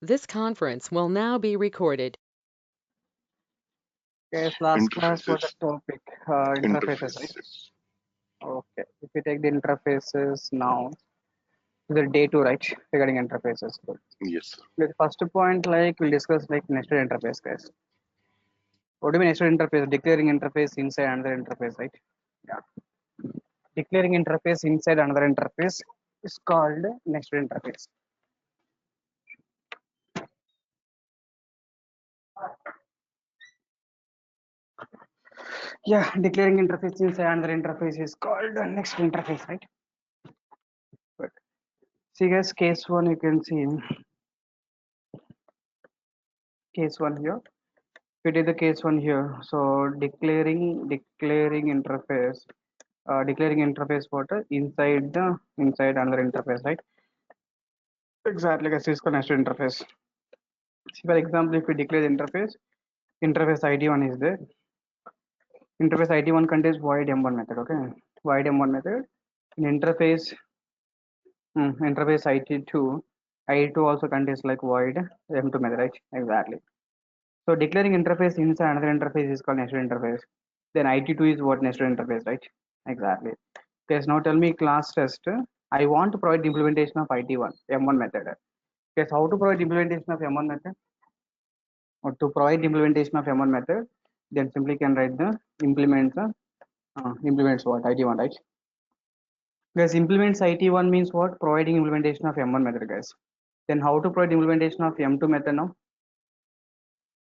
This conference will now be recorded. Yes, last class was the Interfaces. topic, interfaces, right? Interfaces. Okay, if we take the interfaces now, the day two, right, regarding interfaces. Good. Yes, sir. The first point, like, we'll discuss like nested interface, guys. What do you mean nested interface? Declaring interface inside another interface, right? Yeah. Declaring interface inside another interface is called nested interface. Yeah, declaring interface inside another interface is called nested interface, right? Good. See, guys, case one, you can see case one here. We did the case one here. So declaring interface what inside another interface, right? Exactly, like a Cisco nested interface. See, for example, if we declare the interface ID1 is there. Interface ID1 contains void M1 method. Okay, void M1 method. In interface ID2 also contains like void M2 method, right? Exactly. So declaring interface inside another interface is called nested interface. Then IT2 is what nested interface, right? Exactly. Okay, so now tell me class test. I want to provide the implementation of IT1 M1 method. Okay, so how to provide implementation of M1 method? Or to provide implementation of M1 method, then simply can write the implements what IT1, right? Guys, implements IT1 means what? Providing implementation of M1 method, guys. Then how to provide implementation of M2 method now?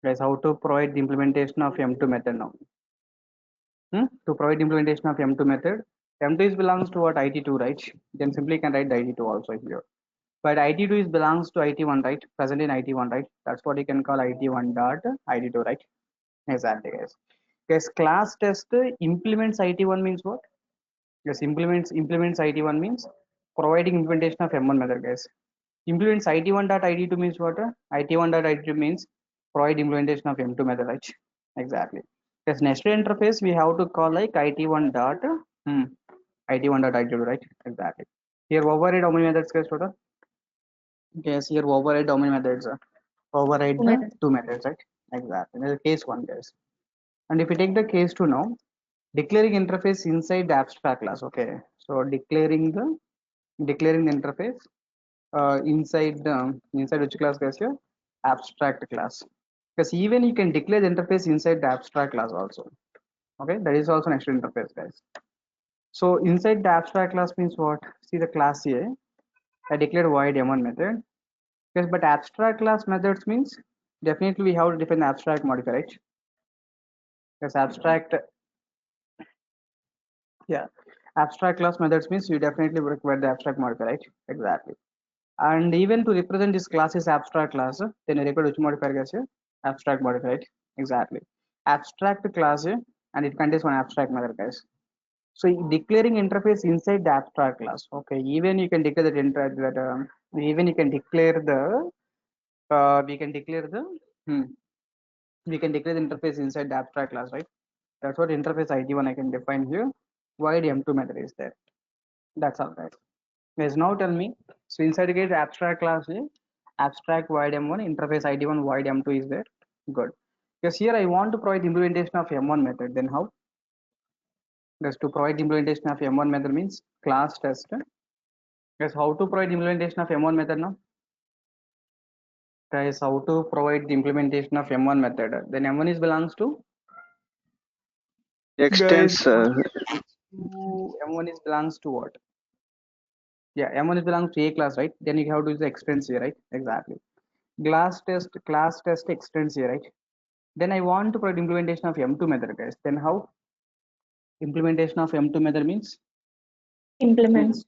Guys, how to provide the implementation of M2 method now? To provide implementation of M2 method, M2 is belongs to what? IT2, right? Then simply can write the IT2 also here. But IT2 is belongs to IT1, right? Present in IT1, right? That's what you can call IT1 dot IT2, right? Exactly, guys. Yes, class test implements IT1 means what? Yes, implements IT1 means providing implementation of M1 method, guys. Implements IT1 dot IT2 means what? IT1 dot IT2 means provide implementation of M2 method, right? Exactly. Yes, nested interface we have to call like IT1 dot IT1 dot IT2, right? Exactly. Here override how many methods, guys? Total? Yes, here override how many methods? Override Two the methods. two methods, right? Exactly. This is case one, guys. And if we take the case two now, declaring interface inside the abstract class. Okay, so declaring the interface inside which class, guys? Here, abstract class. Because even you can declare the interface inside the abstract class also. Okay, that is also next interface, guys. So inside the abstract class means what? See the class A. I declared void M1 method. Yes, but abstract class methods means definitely we have to define the abstract modifier, right? Yes, abstract class methods means you definitely require the abstract modifier, right? Exactly. And even to represent this class is abstract class, then you require which modifier, guys? Here? Abstract modifier, right? Exactly. Abstract class, and it contains one abstract method, guys. So declaring interface inside the abstract class. Okay, even you can declare even you can declare the we can declare the hmm, we can declare the interface inside the abstract class, right? That's what interface ID1 I can define here. Void M2 method is there. That's all, guys. Guys, now tell me. So inside the abstract class, abstract void M1 interface ID1 void M2 is there. Good. Because here I want to provide implementation of M1 method. Then how? Because to provide implementation of M1 method means class test. Guys, how to provide implementation of M1 method now? Guys, how to provide the implementation of M1 method? Then M1 is belongs to guys. Extends M1 is belongs to what? Yeah, M1 is belongs to A class, right? Then you have to use the extends here, right? Exactly. Class test extends here, right? Then I want to provide implementation of M2 method, guys. Then how? Implementation of M2 method means? Implements.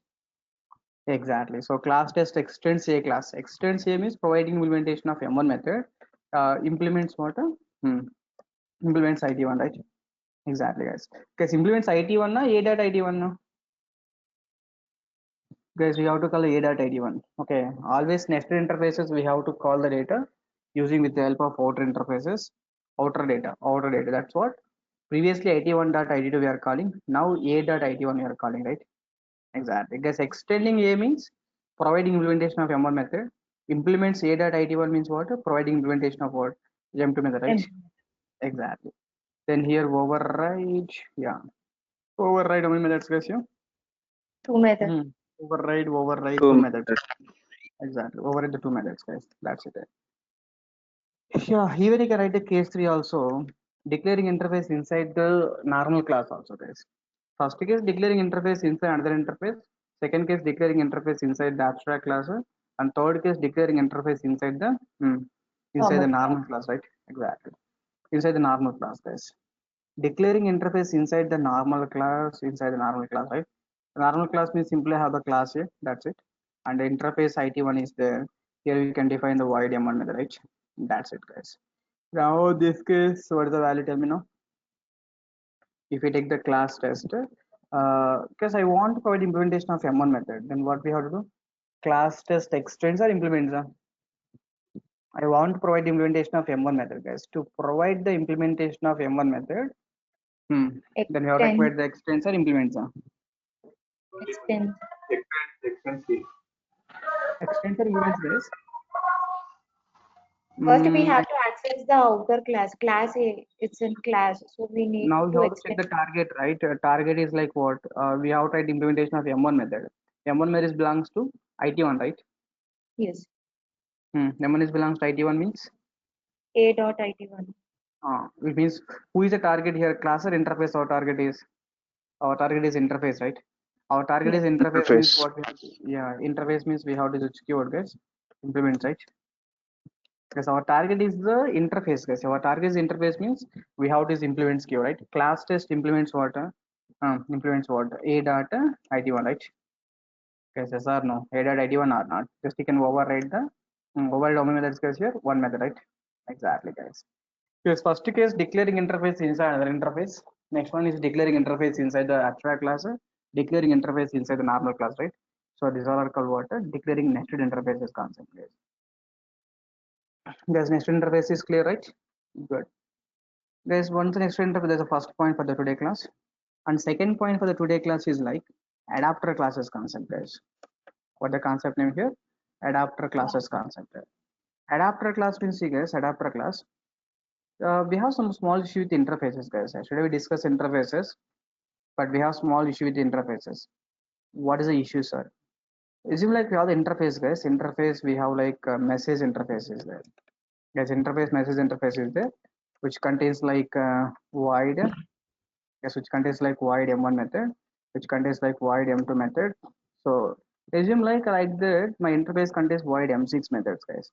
Exactly. So class test extends A class. Extends A means providing implementation of M1 method. Implements what? Implements IT1, right? Exactly, guys. Because implements IT1 na A dot IT1 na. Guys, we have to call A dot ID1. Okay, always nested interfaces we have to call the data using with the help of outer interfaces, outer data. That's what previously ID1 dot ID2 we are calling. Now A dot ID1 we are calling, right? Exactly. Because extending A means providing implementation of M1 method. Implements A.IT1 means what? Providing implementation of what? M2 method, right? Exactly. Then here override, yeah. Override how many methods, guys? Yeah? 2 methods. Override, Two 2 methods. Exactly. Override the 2 methods, guys. That's it. Yeah, even you can write a case 3 also. Declaring interface inside the normal class also, guys. First case declaring interface inside another interface. Second case declaring interface inside the abstract class. And third case declaring interface inside the normal class, right? Exactly. Inside the normal class, guys. Declaring interface inside the normal class, right? Normal class means simply have the class here, that's it. And the interface IT1 is there. Here we can define the void M1 method, right? That's it, guys. Now this case, what is the value? Tell me now. If we take the class test, because I want to provide implementation of M1 method, then what we have to do? Class test extends or implements. I want to provide implementation of M1 method, guys. To provide the implementation of M1 method, then we have required the extends or implements. Extend. Extends or implements, guys. First, we have to access the outer class. It's in class, so we need Now we to have to check extend. the target, right? Target is like what? We have to write implementation of M1 method. M1 method belongs to IT1, right? Yes. M1 is belongs to IT1 means? A.IT1. It means who is the target here? Class or interface? Our target is interface, right? Our target is interface means what? Yeah, interface means we have to switch keyword, guys. Implement, right? Because our target is the interface, guys. Our target is interface means we have this implements keyword, right? Class test implements what? Implements what? A.IT1, right? Yes, yes or no? A.IT1 or not? Just you can override the override how many methods, guys? Here one method, right? Exactly, guys. Yes, first case declaring interface inside another interface. Next one is declaring interface inside the abstract class, declaring interface inside the normal class, right? So these all are called what? Declaring nested interfaces concept, guys. Guys, nested interface is clear, right? Good. Guys, once the nested interface, there's a first point for the today class. And second point for the today class is like adapter classes concept, guys. What the concept name here? Adapter classes concept. Adapter class means, see guys, adapter class. We have some small issue with interfaces, guys. Actually, we discuss interfaces, but we have small issue with interfaces. What is the issue, sir? Assume like we have the interface, guys. Interface, we have like message interfaces there. Yes, interface message interface is there, which contains like void. Yes, which contains like void M1 method, which contains like void M2 method. So assume like that, my interface contains void M6 methods, guys.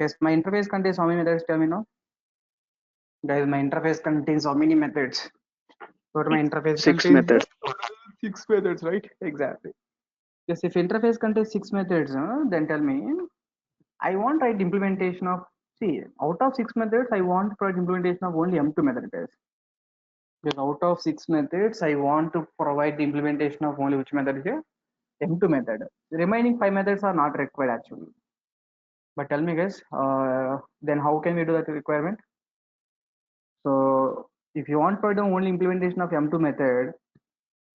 Yes, my interface contains how many methods? Tell me now. Guys, my interface contains how many methods? What my interface Six contains? methods. 6 methods, right? Exactly. Yes, if interface contains 6 methods, then tell me, I want write implementation of, see, out of 6 methods, I want to provide implementation of only M2 method, guys. Because out of 6 methods, I want to provide the implementation of only which method here? M2 method. The remaining 5 methods are not required actually. But tell me, guys, then how can we do that requirement? So if you want to provide the only implementation of M2 method,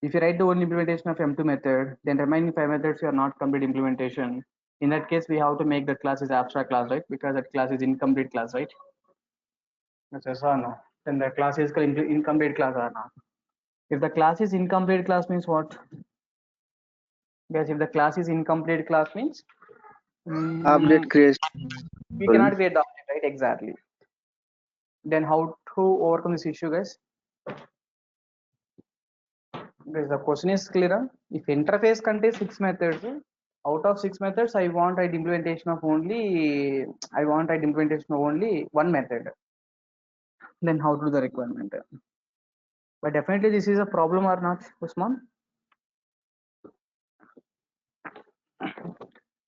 if you write the only implementation of M2 method, then remaining 5 methods are not complete implementation. In that case, we have to make the class is abstract class, right? Because that class is incomplete class, right? Yes or no? Then the class is incomplete class or not? If the class is incomplete class means what? Guys, if the class is incomplete class means Update creation. we cannot create the object, right? Exactly. Then how to overcome this issue, guys? Guys, the question is clear. If interface contains 6 methods, out of 6 methods, I want implementation of only one method. Then how to do the requirement? But definitely this is a problem or not, Usman?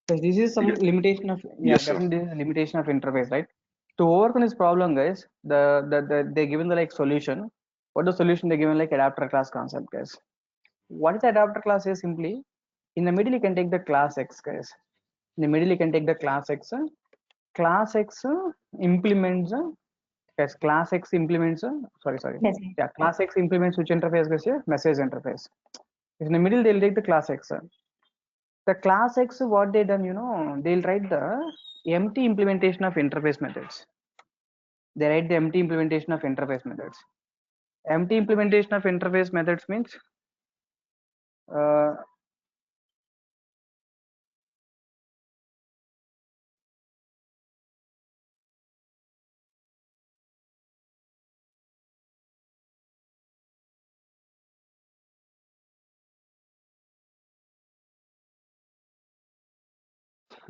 So this is some limitation of Yes, sir. definitely this is a limitation of interface, right? To overcome this problem, guys, they given the like solution. What the solution they given like adapter class concept, guys. What is the adapter class is simply in the middle you can take the class X, guys. In the middle you can take the class X. Class X implements yes, class X implements sorry. Message. Yeah, class X implements which interface, guys? Here? Message interface. In the middle they'll take the class X. The class X, what they done, they'll write the empty implementation of interface methods. They write the empty implementation of interface methods. Empty implementation of interface methods means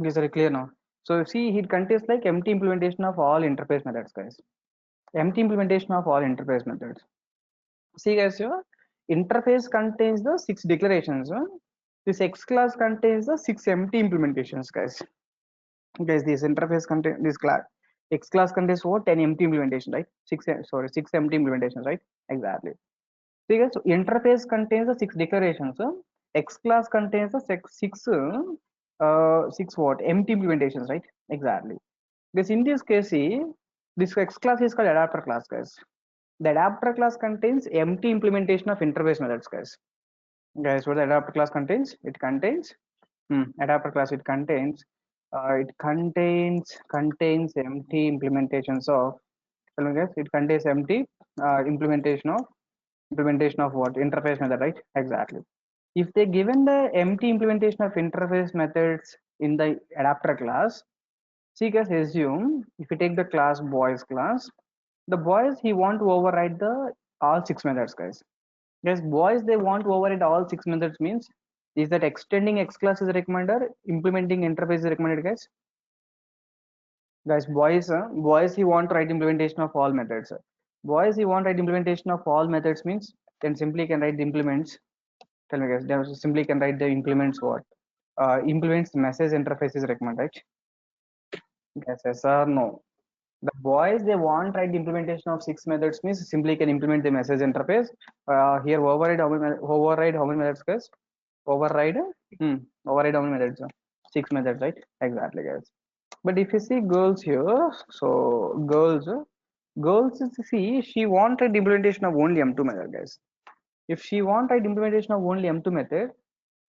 is very clear now. So see, it contains like empty implementation of all interface methods, guys. Empty implementation of all interface methods. See, guys, your interface contains the 6 declarations. This X class contains the 6 empty implementations, guys. Guys, this interface contain this class X class contains what? 10 empty implementation, right? 6 empty implementations, right? Exactly. See, guys, so interface contains the 6 declarations. X class contains the 6 what? Empty implementations, right? Exactly. Because in this case, see, this X class is called adapter class, guys. The adapter class contains empty implementation of interface methods, guys. Guys, what the adapter class contains? It contains adapter class. It contains empty implementations of. Tell me, guys. It contains empty implementation of what? Interface method, right? Exactly. If they given the empty implementation of interface methods in the adapter class, see, guys, assume if you take the class boys class, the boys he want to override the all 6 methods, guys. Yes, boys they want to override all 6 methods means is that extending X class is recommended or implementing interface is recommended, guys? Guys, boys he want to write implementation of all methods. Boys he want to write implementation of all methods means then simply can write the implements. Tell me, guys, then simply can write the implements what? Implements message interface is recommended, right? Yes or no? The boys they want write the implementation of 6 methods means simply can implement the message interface. Here override how many methods, guys? Override override how many methods? 6 methods, right? Exactly, guys. But if you see girls here, so girls see she wanted implementation of only M2 method, guys. If she wanted implementation of only M2 method,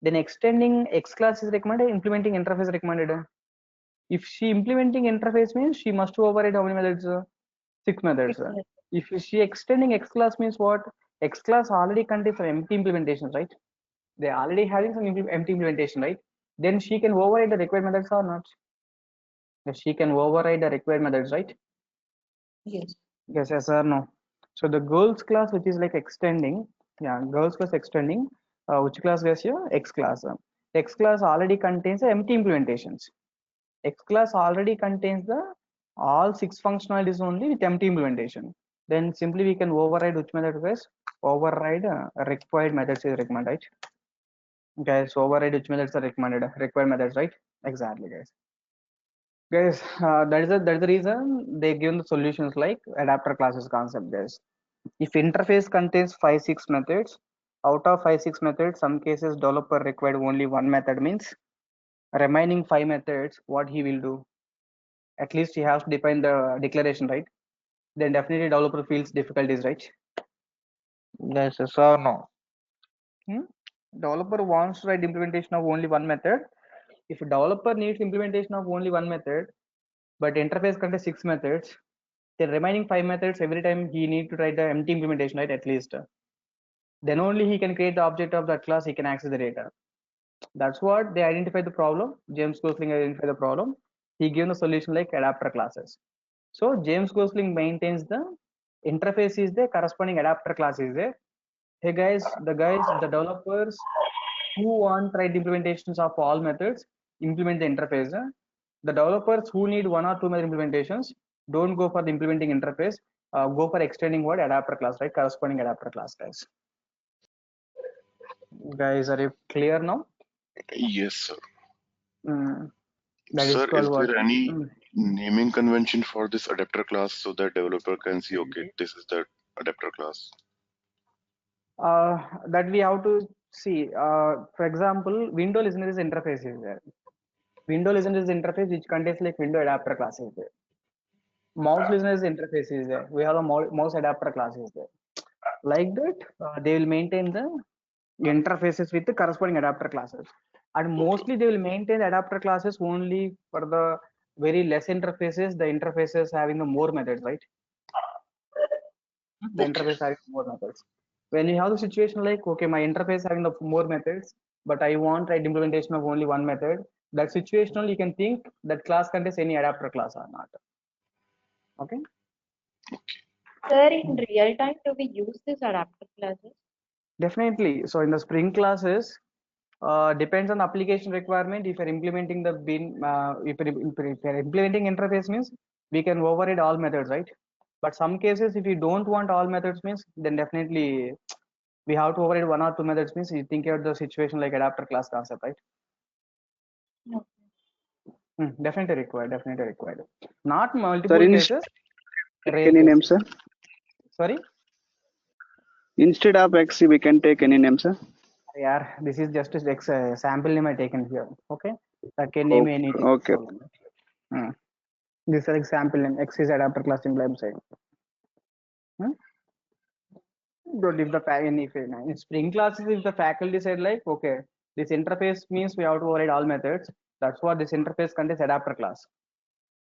then extending X class is recommended, implementing interface recommended. If she implementing interface means she must override how many methods? 6 methods. If she extending X class means what? X class already contains some empty implementations, right? They already having some empty implementation, right? Then she can override the required methods or not? Yes, she can override the required methods, right? Yes. Yes or no? So the girls class, which is like extending, girls class extending, which class guys here? X class. X class already contains the empty implementations. X class already contains the all 6 functionalities only with empty implementation. Then simply we can override which method, guys? Override required methods is recommended, right? Guys, override which methods are recommended? Required methods, right? Exactly, guys. Guys, that is the reason they given the solutions like adapter classes concept, guys. If interface contains 5-6 methods, out of 5-6 methods, some cases developer required only one method means remaining 5 methods, what he will do? At least he has to define the declaration, right? Then definitely developer feels difficulties, right? Yes, yes or no? Developer wants to write implementation of only one method. If developer needs implementation of only one method, but interface contains 6 methods, the remaining 5 methods every time he need to write the empty implementation, right? At least then only he can create the object of that class, he can access the data. That's what they identify the problem. James Gosling identified the problem. He gave the solution like adapter classes. So James Gosling maintains the interface is there, corresponding adapter class is there. Hey guys, the developers who want write implementations of all methods implement the interface. The developers who need 1 or 2 method implementations don't go for the implementing interface, go for extending what? Adapter class, right? Corresponding adapter class, guys. Guys, are you clear now? Yes, sir. That is Sir, called is what? there any naming convention for this adapter class so that developer can see, okay, this is the adapter class? That we have to see. For example, window listener is interface is there. Window listener is interface which contains like window adapter class is there. Mouse listener is interface is there. We have a mouse adapter class is there. Like that, they will maintain the interfaces with the corresponding adapter classes. And mostly they will maintain adapter classes only for the very less interfaces, the interfaces having the more methods, right? The Okay. interface having more methods. When you have the situation like, okay, my interface having the more methods, but I want right implementation of only one method, that situational you can think that class contains any adapter class or not. Okay. Sir, in real time, do we use these adapter classes? Definitely. So in the Spring classes, depends on application requirement. If you're implementing the bin, if you're implementing interface means we can override all methods, right? But some cases, if you don't want all methods means, then definitely we have to override one or two methods means you think about the situation like adapter class concept, right? No. Definitely required. Definitely required. Not Sir, multiple cases. Rare any name, cases. sir? Sorry. Instead of X, we can take any name, sir. Yeah, this is just a sample name I taken here. Okay, that can name Okay. anything. Okay. This is example name. X is adapter class symbol I'm saying. Don't if the if in Spring classes if the faculty said like okay this interface means we have to override all methods. That's what this interface contains adapter class.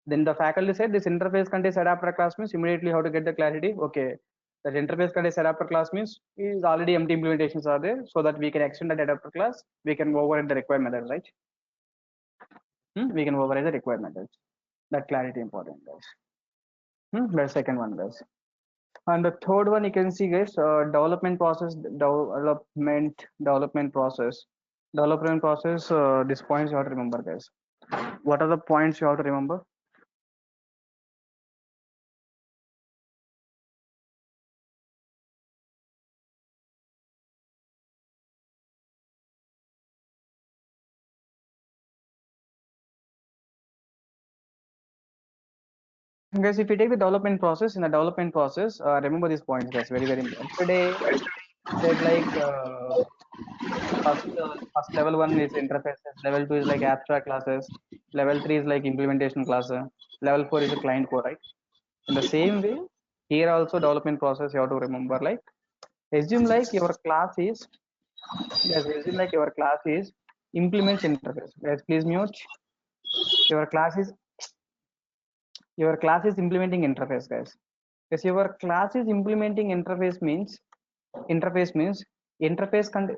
Then the faculty said this interface contains adapter class means immediately how to get the clarity. Okay, that interface contains adapter class means is already empty implementations are there so that we can extend that adapter class. We can override the required methods, right? We can override the required methods. That clarity important, guys. The second one, guys. And the third one you can see, guys, development process, development process. Development process, these points you have to remember, guys. What are the points you have to remember? Guys, if you take the development process, in the development process, remember these points, guys, very, very important. Today, said like first level one is interfaces, level two is like abstract classes, level three is like implementation class, level four is a client core, right? In the same way, here also development process you have to remember like assume like your class is assume like your class is implements interface. Guys, please mute. Your class is implementing interface, guys. Yes, your class is implementing interface means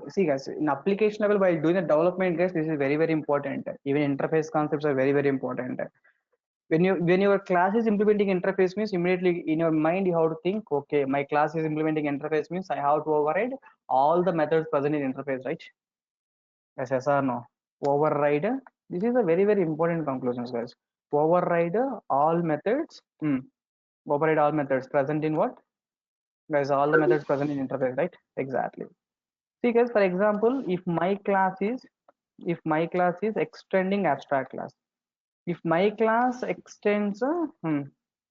see guys in application level while doing the development guys this is very very important. Even interface concepts are very very important. When your class is implementing interface means immediately in your mind you have to think okay my class is implementing interface means I have to override all the methods present in interface, right? Yes or no? Override. This is a very very important conclusions, guys. Override all methods. Override all methods present in what? Guys, all the methods present in interface, right? Exactly. See, guys, for example, if my class is extending abstract class, if my class extends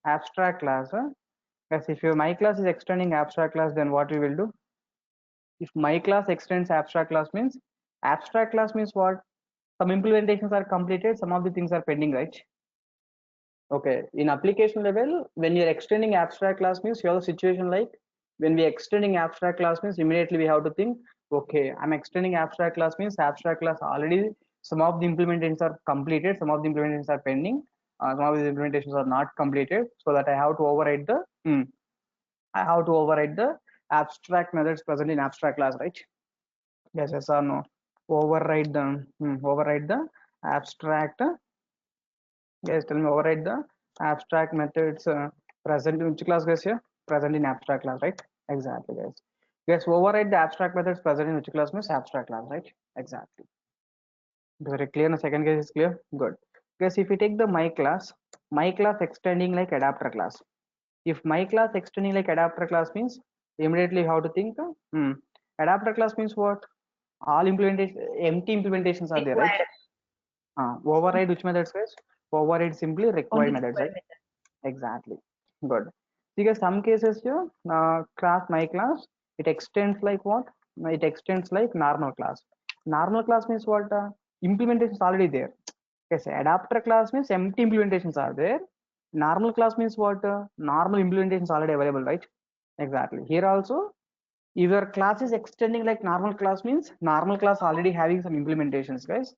abstract class, guys, if your my class is extending abstract class, then what we will do? If my class extends abstract class means what? Some implementations are completed, some of the things are pending, right? Okay, in application level, when you're extending abstract class means you have a situation like when we extending abstract class means immediately we have to think, okay, I'm extending abstract class means abstract class already some of the implementations are completed, some of the implementations are pending, some of the implementations are not completed, so that I have to override the abstract methods present in abstract class, right? Yes or no? Override the abstract. Guys, tell me override the abstract methods present in which class, guys? Here present in abstract class, right? Exactly, guys. Guys, override the abstract methods present in which class means abstract class, right? Exactly. Very clear. The second case is clear. Good. Guys, if we take the my class extending like adapter class. If my class extending like adapter class means immediately how to think. Adapter class means what? All implementation empty implementations are there, right? Required. Override which methods, guys? Override simply required Only methods, right? required method. Exactly. Good. Because some cases here, class my class, it extends like what? It extends like normal class. Normal class means what? Implementation is already there. Yes, adapter class means empty implementations are there. Normal class means what? Normal implementations already available, right? Exactly. Here also, If your class is extending like normal class means normal class already having some implementations, guys.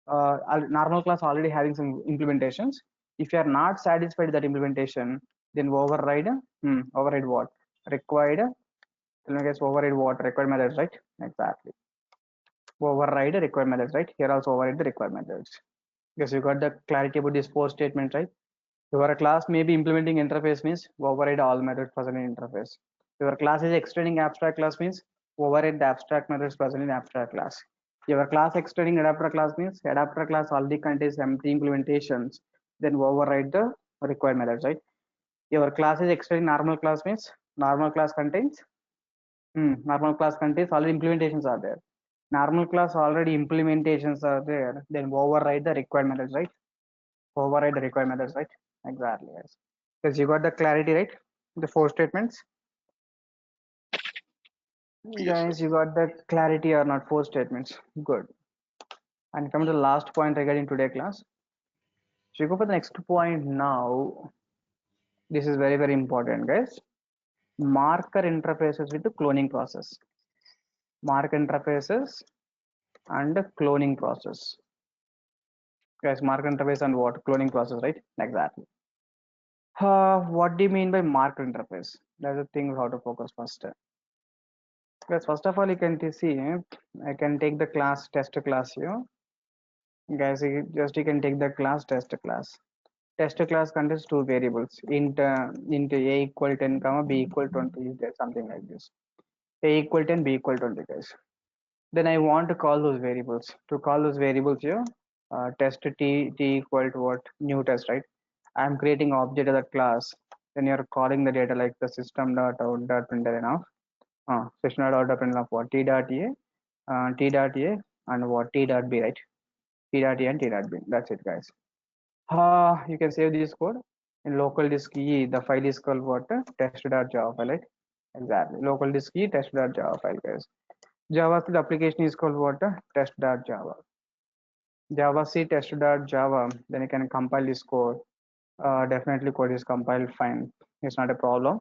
Normal class already having some implementations. If you are not satisfied with that implementation, then override. Override what? Required. Tell me guys, override what? Required methods, right? Exactly. Override required methods, right? Here also override the required methods. Because you got the clarity about this four statement, right? Your class may be implementing interface means override all methods present in interface. Your class is extending abstract class means override the abstract methods present in abstract class. Your class extending adapter class means adapter class already contains empty implementations, then override the required methods, right? Your class is extending normal class means normal class contains normal class contains already implementations are there. Normal class already implementations are there, then override the required methods, right? Override the required methods, right? Exactly, yes. Because you got the clarity, right? The four statements. Yes, Guys, sir. you got the clarity or not? Four statements. Good. And come to the last point regarding today class. So you go for the next point now. This is very, very important, guys. Marker interfaces with the cloning process. Mark interfaces and the cloning process. Guys, mark interface and what? Cloning process, right? Exactly. What do you mean by mark interface? That's the thing we have to focus first. Guys, first of all, you can see, I can take the class test class here. Guys, you can take the class test class. Test class contains two variables, int a equal 10 comma b equal 20, is there something like this. A equal 10, b equal 20, guys. Then I want to call those variables. To call those variables here, test t equal to what? New test, right? I'm creating object of that class. Then you're calling the data like the system dot out dot println of system dot out dot println of what? T dot a, t dot a, and what? T dot b, right? T dot a and t dot b. That's it, guys. You can save this code in local disk E. The file is called what? Test.java file, right? Exactly. Local disk E test.java file, guys. JavaScript application is called what? Test.java. Java C test.java. Then you can compile this code. Definitely code is compiled fine. It's not a problem.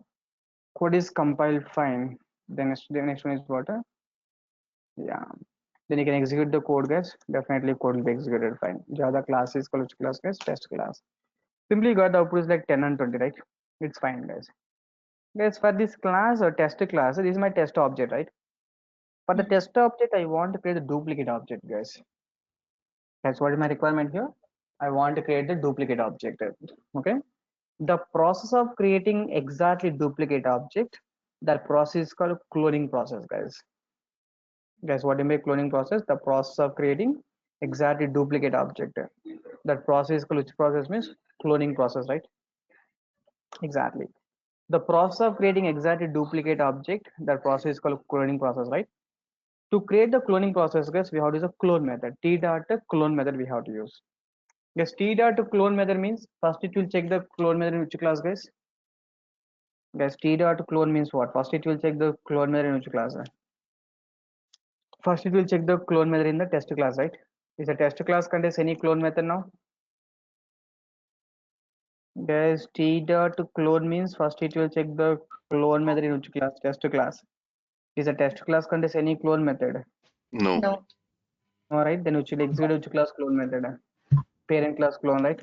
Code is compiled fine. Then the next one is what? Yeah. Then you can execute the code, guys. Definitely code will be executed fine. Java class is called which class, guys? Test class. Simply got the output is like 10 and 20, right? It's fine, guys. Guys, for this class or test class, this is my test object, right? For the test object, I want to create a duplicate object, guys. That's what is my requirement here. I want to create the duplicate object. Okay. The process of creating exactly duplicate object, that process is called cloning process, guys. Guys, what do you mean cloning process? The process of creating exactly duplicate object. That process is called which process means cloning process, right? Exactly. The process of creating exactly duplicate object, that process is called cloning process, right? To create the cloning process, guys, we have to use a clone method. T dot clone method we have to use. Guys, T dot clone method means first it will check the clone method in which class, guys? Guys, T dot clone means what? First it will check the clone method in which class? First it will check the clone method in the test class, right? Is the test class contains any clone method now? Guys, T dot clone means first it will check the clone method in which class? Test class. Is the test class contains any clone method? No. No. Alright, then which will execute which class clone method? Parent class clone, right?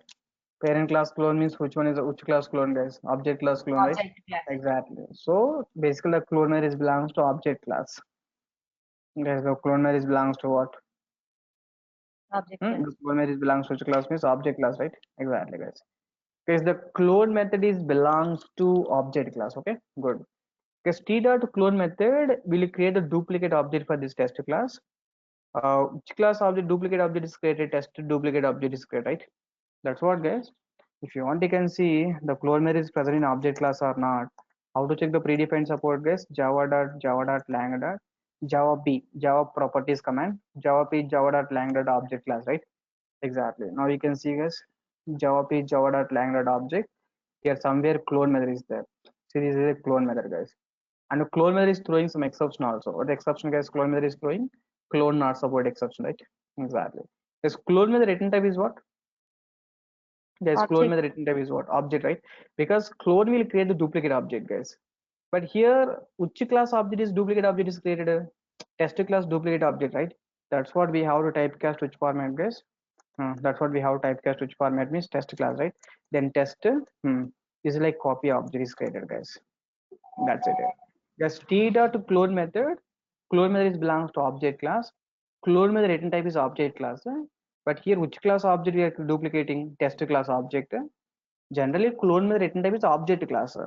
Parent class clone means which one is which class clone, guys? Object class clone, right? Object class. Exactly. So basically the clone method is belongs to object class. Guys, the clone method is belongs to what? Object class. The clone method belongs to which class means object class, right? Exactly, guys. Because the clone method is belongs to object class. Okay, good. Because t dot clone method will create a duplicate object for this test class. Which class object duplicate object is created? Test duplicate object is created, right? That's what, guys. If you want, you can see the clone method is present in object class or not. How to check the predefined support, guys? Java.lang dot Java p Java properties command Java p Java.lang dot object class, right? Exactly. Now you can see, guys, Java p Java.lang dot object. Here somewhere clone method is there. See, this is a clone method, guys. And the clone method is throwing some exception also. What the exception, guys? Clone method is throwing clone not support exception, right? Exactly. This clone method return type is what? Guys, clone Object. method return type is what? Object, right? Because clone will create the duplicate object, guys. But here, which class object is duplicate object is created? Test class duplicate object, right? That's what we have to typecast which format, guys. That's what we have to typecast which format means test class, right? Then test is like copy object is created, guys. That's it. Just t dot clone method. Clone method is belongs to object class. Clone method return type is object class. But here which class object we are duplicating? Test class object. Generally clone method return type is object class.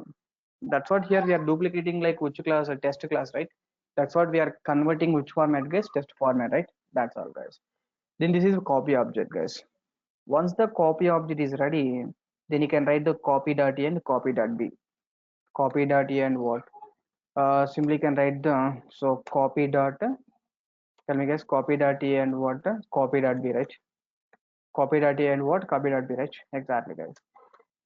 That's what here we are duplicating like which class or test class, right? That's what we are converting which format, guys? Test format, right? That's all, guys. Then this is copy object, guys. Once the copy object is ready, then you can write the copy.a and copy.b. Copy.a and what? Simply can write the so copy dot tell me guys copy dot a and what copy dot b, right? Copy dot a and what copy dot b, right? Exactly, guys.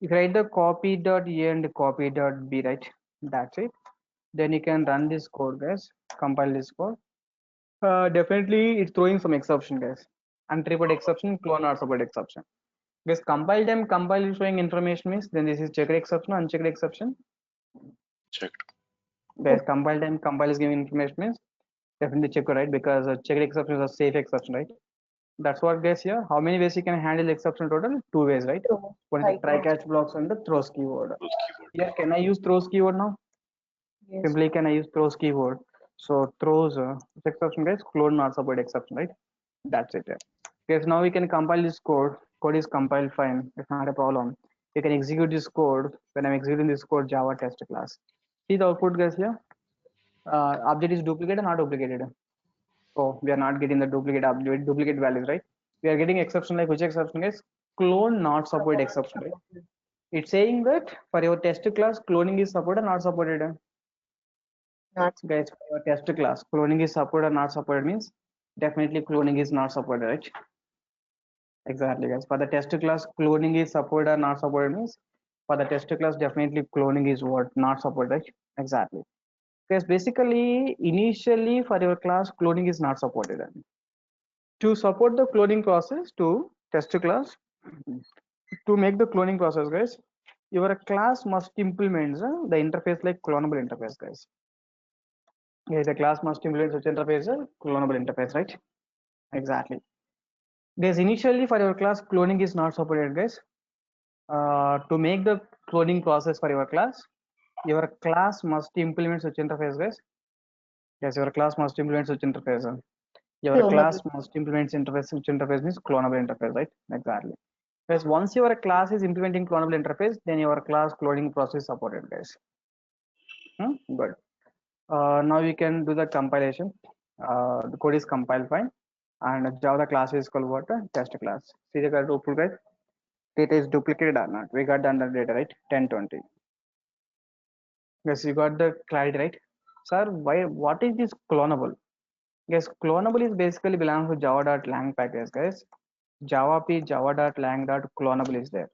You write the copy dot a and copy dot b, right? That's it. Then you can run this code, guys. Compile this code. Definitely it's throwing some exception, guys. Untripped exception, clone not support exception. Guys, compile them. Compile is showing information means then this is checked exception, unchecked exception. Checked. Guys, compile time. Compile is giving information means definitely check, right? Because checked exception is a safe exception, right? That's what, guys, here. How many ways you can handle exception total? 2 ways, right? True. One is the Right. try catch blocks and the throws keyword. Those keyword. Here, can I use throws keyword now? Yes. Simply can I use throws keyword? So throws exception, guys, clone not support exception, right? That's it. Guys, now we can compile this code. Code is compiled fine. It's not a problem. You can execute this code. When I'm executing this code, Java test class. See the output, guys, here. Object is duplicated or not duplicated? Oh, we are not getting the duplicate values, right? We are getting exception like which exception is clone not support exception, right? It's saying that for your test class, cloning is supported or not supported. Not Guys, for your test class, cloning is supported or not supported means definitely cloning is not supported, right? Exactly, guys. For the test class, cloning is supported or not supported means for the test class, definitely cloning is what not supported, right? Exactly. Because basically, initially for your class, cloning is not supported. To support the cloning process to test class, to make the cloning process, guys, your class must implement the interface like clonable interface, guys. Yeah, the class must implement such interface, clonable interface, right? Exactly. Guys, initially for your class, cloning is not supported, guys. To make the cloning process for your class must implement such interface, guys. Yes, your class must implement such interface. Your class clonable. must implement interface, which interface means clonable interface, right? Exactly. Because once your class is implementing clonable interface, then your class cloning process is supported, guys. Good. Now we can do the compilation. The code is compiled fine, and Java class is called what? Test class. See the output, guys. Data is duplicated or not? We got the under data, right? 1020. Yes, you got the clarity, right? Sir, why? What is this clonable? Yes, clonable is basically belongs to java.lang package, guys. Java p java.lang.clonable is there.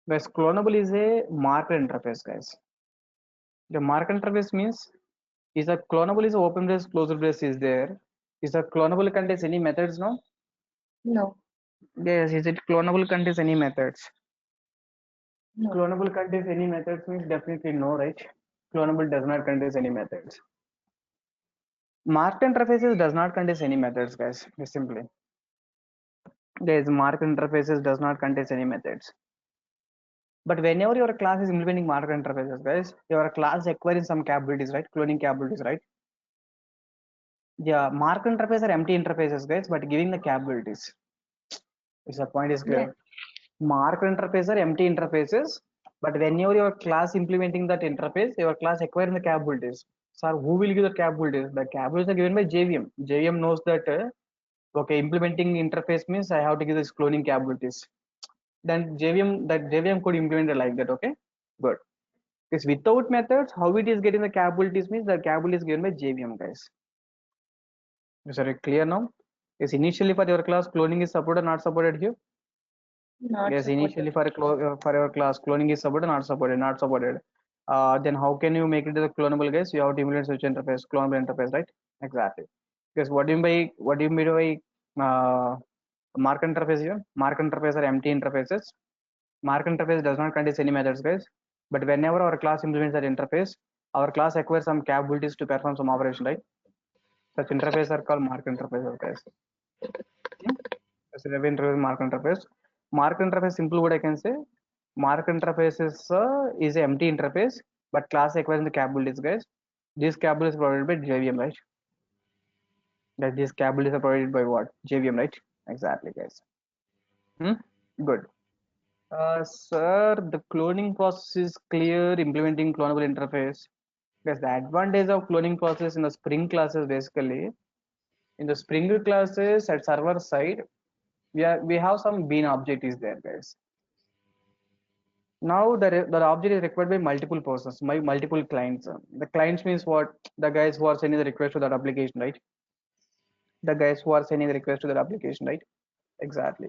Guys, clonable is a marker interface, guys. The marker interface means is a clonable is a open brace, closed brace is there. Is a clonable contains any methods, no? No. Yes, is it clonable contains any methods? No. Clonable contains any methods means definitely no, right? Clonable does not contains any methods. Marked interfaces does not contains any methods, guys. Just simply. There's marked interfaces does not contains any methods. But whenever your class is implementing marked interfaces, guys, your class acquiring some capabilities, right? Cloning capabilities, right? Yeah, marked interface are empty interfaces, guys, but giving the capabilities. Is the point is clear? Yes. Marked interfaces are empty interfaces, but whenever your class implementing that interface, your class acquiring the capabilities. So who will give the capabilities? The capabilities are given by JVM. JVM knows that okay, implementing interface means I have to give this cloning capabilities. Then JVM could implement it like that. Okay, good. Because without methods, how it is getting the capabilities means the capability is given by JVM, guys. Is it clear now? Yes, initially for your class, cloning is supported or not supported here? Not Yes, supported. initially for your class, cloning is supported, not supported, not supported. Then how can you make it the clonable, guys? You have to implement such interface, clonable interface, right? Exactly. Because what do you mean by mark interface here? Mark interface are empty interfaces. Mark interface does not contain any methods, guys. But whenever our class implements that interface, Our class acquires some capabilities to perform some operation, right? Such interfaces are called mark interfaces, guys. As a mark interface. Mark interface, simple what I can say. Mark interface is an empty interface, but class acquires the capabilities, guys. This capability is provided by JVM, right? That these capabilities are provided by what? JVM, right? Exactly, guys. Good. Sir, the cloning process is clear, implementing clonable interface. Yes, the advantage of cloning process in the Spring classes, basically, in the Spring classes at server side, we have some bean object is there, guys. Now the object is required by multiple persons, by multiple clients. The clients means what? The guys who are sending the request to that application, right? The guys who are sending the request to that application, right? Exactly.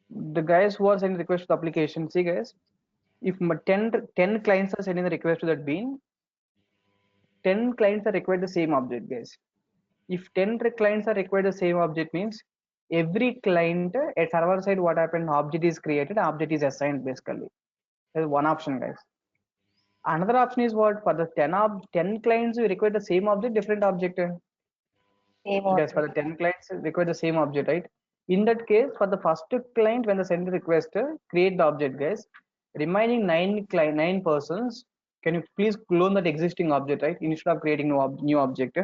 The guys who are sending request to the application, see guys, if 10 clients are sending the request to that bean, 10 clients are required the same object, guys. If 10 clients are required the same object means every client at server side, what happened? Object is created, object is assigned basically. There's one option, guys. Another option is what? For the 10 clients, you require the same object, different object. Same Yes, for the object. 10 clients, require the same object, right? In that case, for the first client, when they send the request, create the object, guys. Remaining 9 persons, can you please clone that existing object, right? Instead of creating new object.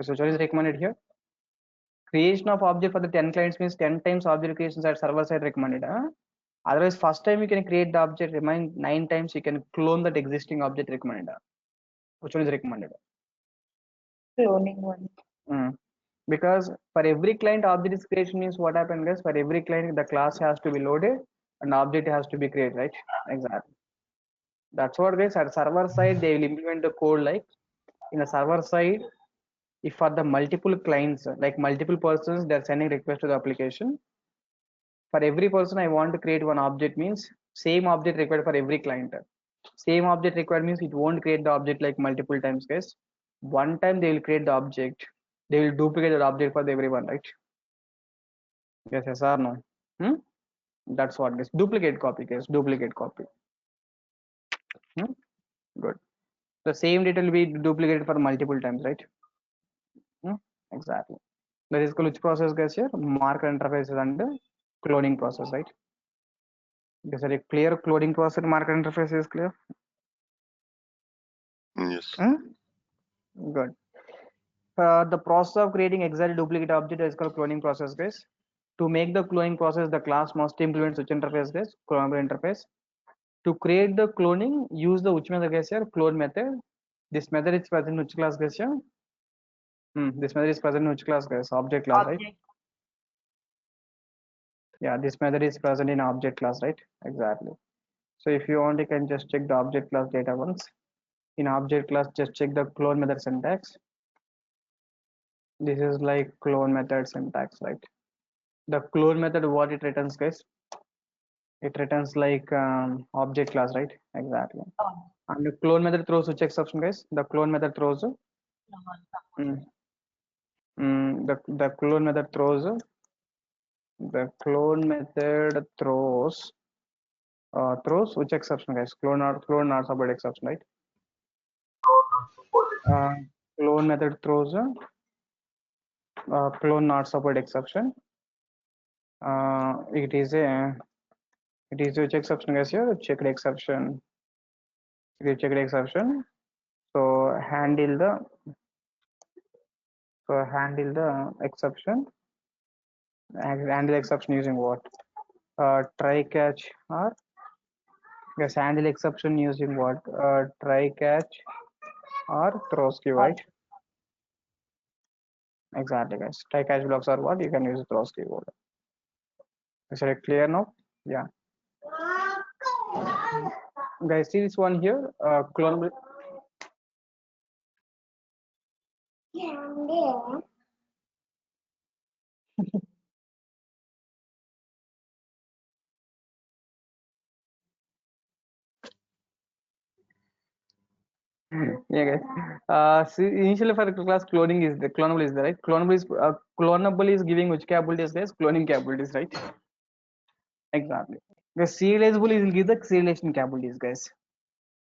So what is recommended here? Creation of object for the 10 clients means 10 times object creations at server side recommended. Otherwise, first time you can create the object, remain 9 times you can clone that existing object recommended. Which one is recommended? Cloning one. Because for every client object is creation means what happens, guys? For every client the class has to be loaded and object has to be created, right? Exactly. That's what, guys, at server side they will implement the code like in the server side. If for the multiple clients, like multiple persons, they're sending request to the application. For every person I want to create one object means same object required for every client. Same object required means it won't create the object like multiple times, guys. One time they will create the object, they will duplicate the object for everyone, right? Yes or no? That's what, guys. Duplicate copy, guys. Duplicate copy. Good. The same data will be duplicated for multiple times, right? Exactly. That is called which process, guys? Here, marker interfaces and cloning process, right? Is there a clear cloning process? Marker interface is clear. Yes. Good. The process of creating exact duplicate object is called cloning process, guys. To make the cloning process, the class must implement such interface, guys. Clonable interface. To create the cloning, use the which method, guys? Here, clone method. This method is present in which class, guys? Here? This method is present in which class, guys? Object class, right? Yeah, this method is present in object class, right? Exactly. So if you want, you can just check the object class data once. In object class, just check the clone method syntax. This is like clone method syntax, right? The clone method, what it returns, guys? It returns like object class, right? Exactly. And the clone method throws which exception, guys? The clone method throws the clone method throws which exception, guys? Clone not subject exception, right? Clone method throws clone not support exception. It is which exception, guys? Here, checked exception. Checked exception. So handle the exception. Handle exception using what? Try catch or guys, handle exception using what? Try catch or throws key, right? Exactly, guys. Try catch blocks are what? You can use throws keyword. Is it clear now? Yeah. Guys, see this one here. Clonable. Yeah, guys. See, initially for the class cloning is the clonable is the right. Clonable is giving which capabilities, guys? Cloning capabilities, right? Exactly. The serializable is will give the serialization capabilities, guys.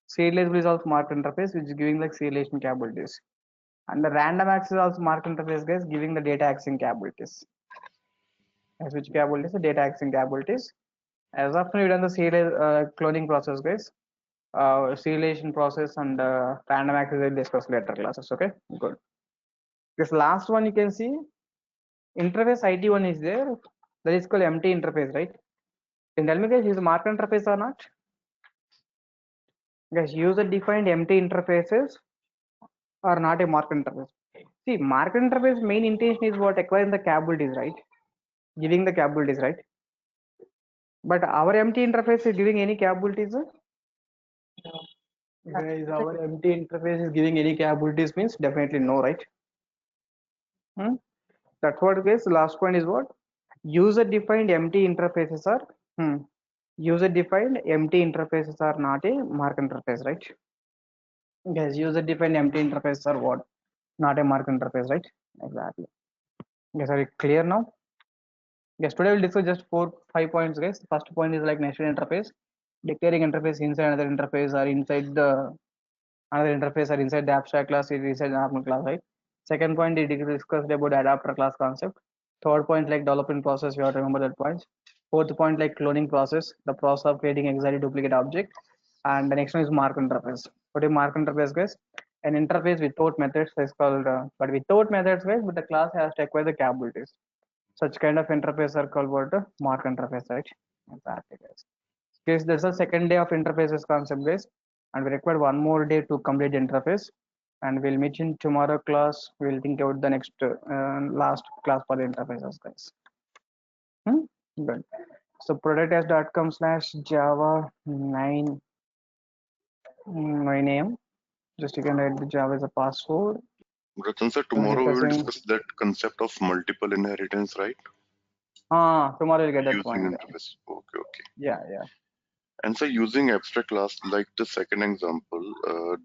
Serializable is also marked interface, which is giving like serialization capabilities. And the random access is also marked interface, guys, giving the data accessing capabilities. As which capabilities? The data accessing capabilities. As often we've done the serial cloning process, guys. Serialization process and random access will discuss later classes. Okay, good. This last one you can see interface IT1 is there. That is called empty interface, right? Can you tell me, guys, is a marked interface or not? Guys, user defined empty interfaces are not a marked interface. See, marked interface main intention is what? Acquiring the capabilities, right? Giving the capabilities, right? But our empty interface is giving any capabilities? Guys, our empty interface is giving any capabilities means definitely no, right? That's what, guys. Last point is what? User defined empty interfaces are user defined empty interfaces are not a marked interface, right? Guys, user defined empty interfaces are what? Not a marked interface, right? Exactly. Guys, are you clear now? Yes, today we'll discuss just 4-5 points, guys. The first point is like nested interface, declaring interface inside another interface or inside the another interface or inside the abstract class, it is inside the normal class, right? Second point, we discussed about adapter class concept. Third point, like development process, we have to remember that point. Fourth point, like cloning process, the process of creating exactly duplicate object. And the next one is mark interface. What is mark interface, guys? An interface without methods is called, but without methods, guys, but the class has to acquire the capabilities. Such kind of interface are called what? Mark interface, right? Exactly, guys. Guys, there's a second day of interfaces concept, guys, and we require one more day to complete the interface. And we'll meet in tomorrow class. We'll think about the next last class for the interfaces, guys. Good. So productS.com/Java 9 a.m. Just you can write the Java as a password. Ratan sir, tomorrow we will discuss that concept of multiple inheritance, right? Tomorrow you'll get that Using point. interface. Okay, okay. Yeah. And so using abstract class like the second example,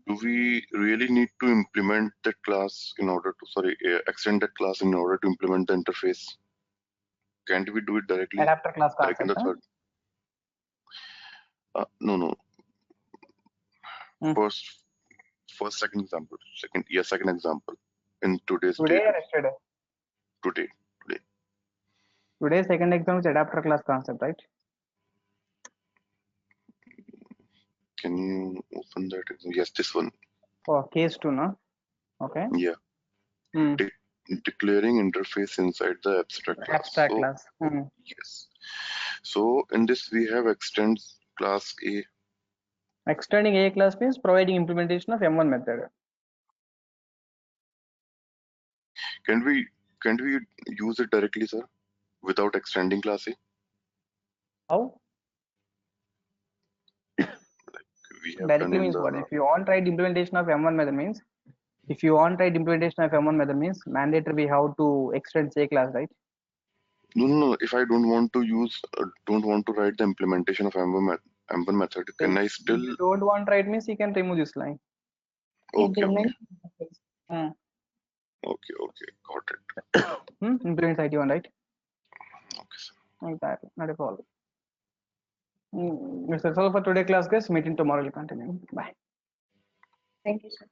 do we really need to implement that class in order to, extend that class in order to implement the interface? Can't we do it directly? Adapter class Like in the concept. third? No. Second example. Second example. In today's Today date. or yesterday? Today. Today's second example is adapter class concept, right? Can you open that? Yes, this one. For case 2, no? Okay. Yeah. Declaring interface inside the abstract class. Abstract class. Yes. So in this we have extends class A. Extending A class means providing implementation of M1 method. Can we use it directly, sir, without extending class A? How? We have Directly done in means the what? If you want write implementation of M1 method means, mandatory we have to extend A class, right? No. If I don't want to write the implementation of M1 method, can I still? If you don't want write means you can remove this line. Okay. Okay, Got it. Implement IT1, right? Okay, sir. Exactly, not a problem. That's all for today class, guys. Meeting tomorrow will continue. Bye. Thank you, sir.